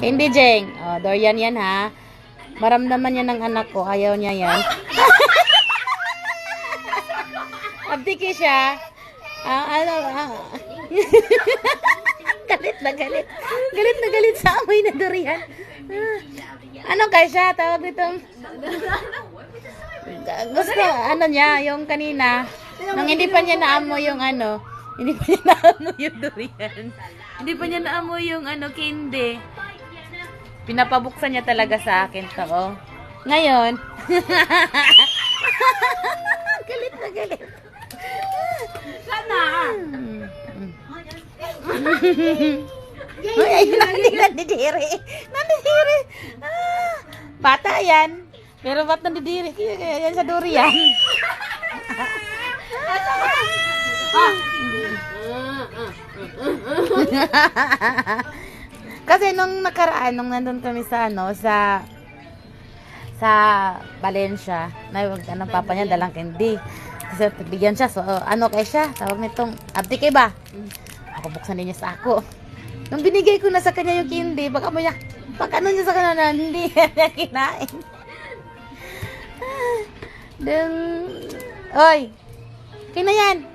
Hindi, Jeng. Oh, Dorian yan, ha? Maramdaman yan ng anak ko. Ayaw niya yan. Abdiki siya. Galit na galit. Galit na galit sa amoy na durian. Ano kaya siya? Tawag nitong... Gusto, ano niya, yung kanina. Nang hindi pa niya naamoy yung ano. Hindi pa niya naamoy yung durian. Hindi pa niya naamoy yung ano, candy. Pinapabuksan niya talaga sa akin to, oh. Ngayon. Galit na galit. Sana! Uy, ayun na, nandidiri. Nandidiri. Bata yan. Pero ba't nandidiri? Kaya yan sa durian. Kasi nung nakaraan, nung nandun kami sa ano, sa Valencia, na ano, papa niya dalang candy. Kasi bigyan siya, so ano kay siya, tawag nitong, abdi kay ba? Ako buksan din niya sa ako. Nung binigay ko na sa kanya yung candy, pag ano niya sa kanya, hindi niya kinain. Oy, kina yan.